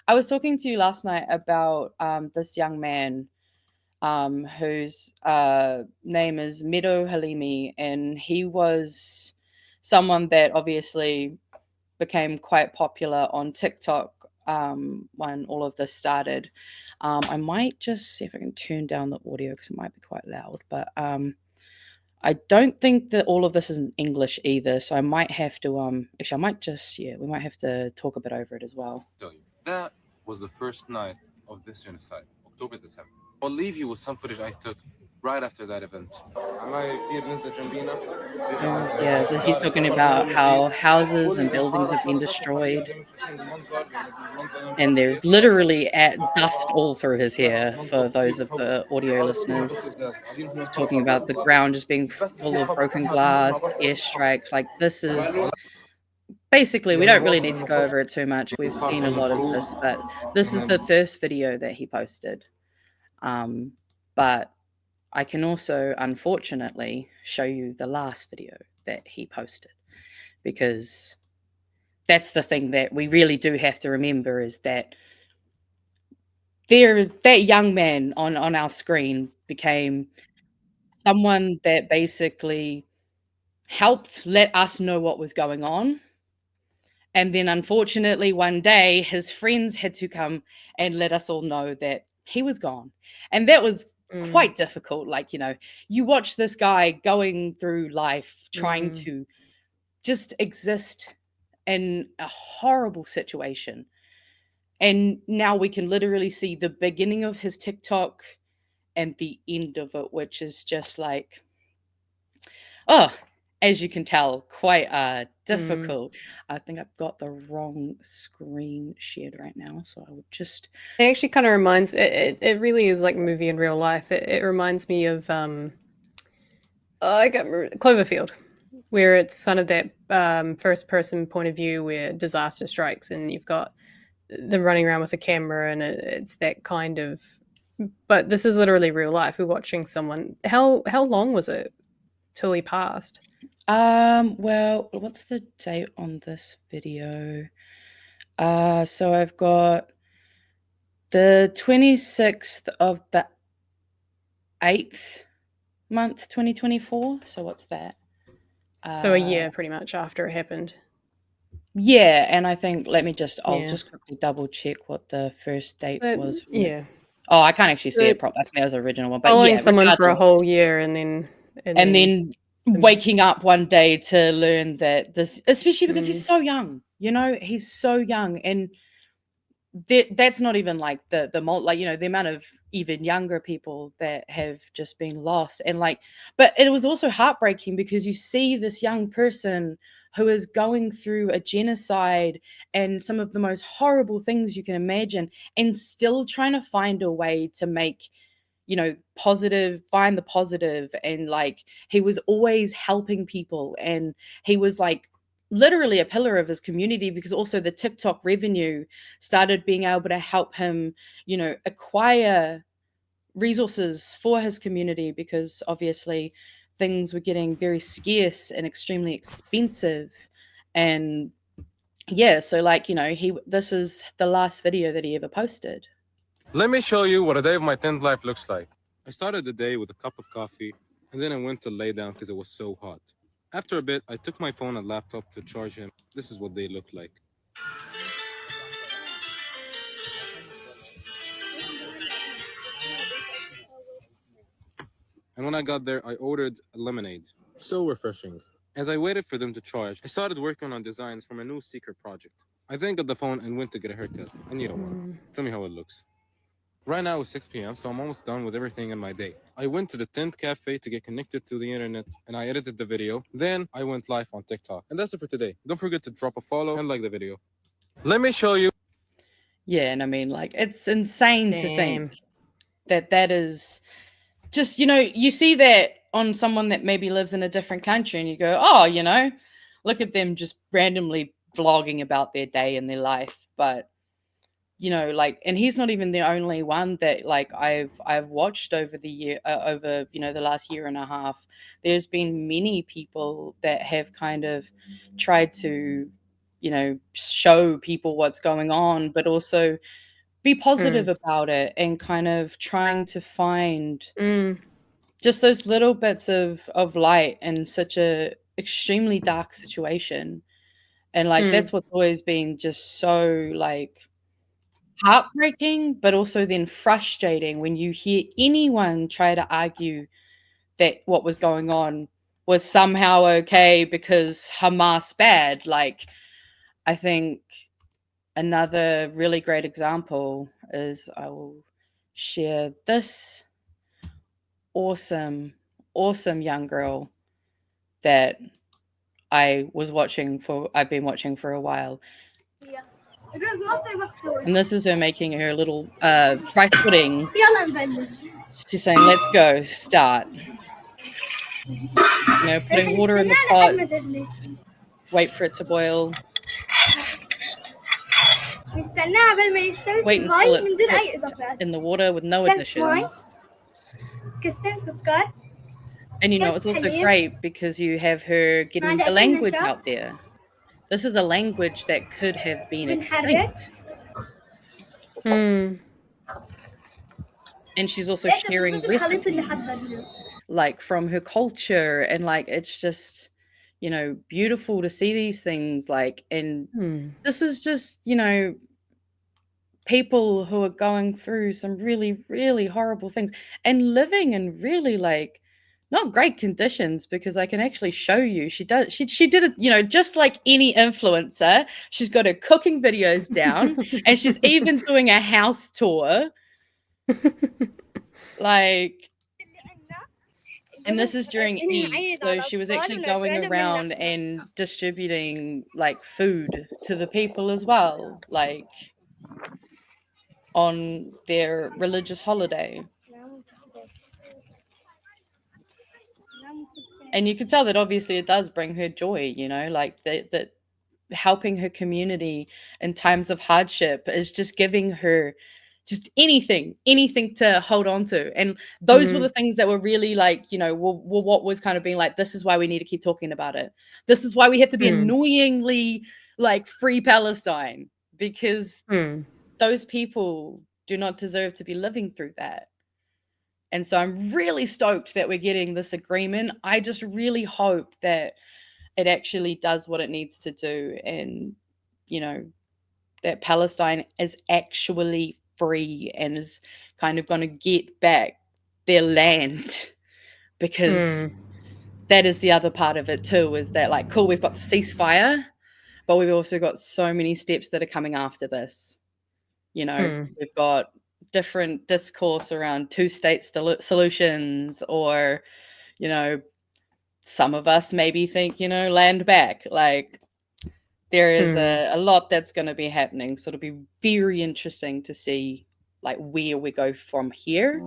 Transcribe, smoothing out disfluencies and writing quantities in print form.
I was talking to you last night about this young man whose name is Meadow Halimi, and he was someone that obviously became quite popular on TikTok when all of this started. I might just see if I can turn down the audio because it might be quite loud, but I don't think that all of this is in English either, so I might have to actually I might just we might have to talk a bit over it as well. Tell you. That was the first night of this genocide, October the 7th. I'll leave you with some footage I took right after that event. And yeah, he's talking about how houses and buildings have been destroyed, and there's literally at dust all through his hair for those of the audio listeners. He's talking about the ground just being full of broken glass, airstrikes. Like this is basically, we don't really need to go over it too much. We've seen a lot of this, but this is the first video that he posted. But I can also, unfortunately, show you the last video that he posted, because that's the thing that we really do have to remember, is that that young man on our screen became someone that basically helped let us know what was going on. And then unfortunately, one day, his friends had to come and let us all know that he was gone. And that was quite difficult. Like, you watch this guy going through life trying to just exist in a horrible situation. And now we can literally see the beginning of his TikTok and the end of it, which is just like, oh, as you can tell, quite difficult. I think I've got the wrong screen shared right now, so I would just. It actually kind of reminds. It really is like a movie in real life. It reminds me of I can't remember, Cloverfield, where it's kind of that first person point of view where disaster strikes, and you've got them running around with a camera, and it's that kind of. But this is literally real life. We're watching someone. How long was it till he passed? Well, what's the date on this video? So I've got the 26th of the 8th month, 2024. So what's that? So a year pretty much after it happened. Yeah, and I think I'll just quickly double check what the first date was. Yeah. Oh, I can't actually see it properly. I think that was the original one. But following someone for a whole year and then waking up one day to learn that this, especially because he's so young, he's so young, and that's not even like the amount of even younger people that have just been lost. And but it was also heartbreaking because you see this young person who is going through a genocide and some of the most horrible things you can imagine, and still trying to find a way to make find the positive. And he was always helping people, and he was literally a pillar of his community, because also the TikTok revenue started being able to help him, acquire resources for his community, because obviously things were getting very scarce and extremely expensive. And yeah, so this is the last video that he ever posted. Let me show you what a day of my tent life looks like. I started the day with a cup of coffee, and then I went to lay down because it was so hot. After a bit, I took my phone and laptop to charge him. This is what they look like. And when I got there, I ordered a lemonade. So refreshing. As I waited for them to charge, I started working on designs for my new secret project. I then got the phone and went to get a haircut. And you know what? Tell me how it looks. Right now it's 6 p.m., so I'm almost done with everything in my day. I went to the tent cafe to get connected to the internet, and I edited the video. Then I went live on TikTok. And that's it for today. Don't forget to drop a follow and like the video. Let me show you. Yeah, and I mean, it's insane to think that is just, you see that on someone that maybe lives in a different country, and you go, oh, look at them just randomly vlogging about their day and their life. But and he's not even the only one that I've watched over the year, over the last year and a half. There's been many people that have kind of tried to show people what's going on, but also be positive about it, and kind of trying to find just those little bits of light in such a extremely dark situation. And like that's what's always been just so like heartbreaking, but also then frustrating when you hear anyone try to argue that what was going on was somehow okay because Hamas bad. Like, I think another really great example is, I will share this awesome, awesome young girl that I've been watching for a while. And this is her making her little rice pudding. She's saying, let's go, start. Putting water in the pot, wait for it to boil. Wait until it's cooked in the water with no additions. And it's also great because you have her getting the language out there. This is a language that could have been extinct. And she's also sharing recipes like from her culture, and like it's just beautiful to see these things. Like, and this is just people who are going through some really, really horrible things and living in really like not great conditions, because I can actually show you she did it just like any influencer. She's got her cooking videos down and she's even doing a house tour. Like, and this is during Eid, so she was actually going around and distributing like food to the people as well, like on their religious holiday. And you can tell that obviously it does bring her joy, like that helping her community in times of hardship is just giving her just anything to hold on to. And those were the things that were really like, what was kind of being like, this is why we need to keep talking about it. This is why we have to be annoyingly like free Palestine, because those people do not deserve to be living through that. And so I'm really stoked that we're getting this agreement. I just really hope that it actually does what it needs to do, and that Palestine is actually free and is kind of going to get back their land, because that is the other part of it too, is that like, cool, we've got the ceasefire, but we've also got so many steps that are coming after this. We've got different discourse around two-state solutions, or some of us maybe think land back. Like, there is a lot that's going to be happening, so it'll be very interesting to see like where we go from here.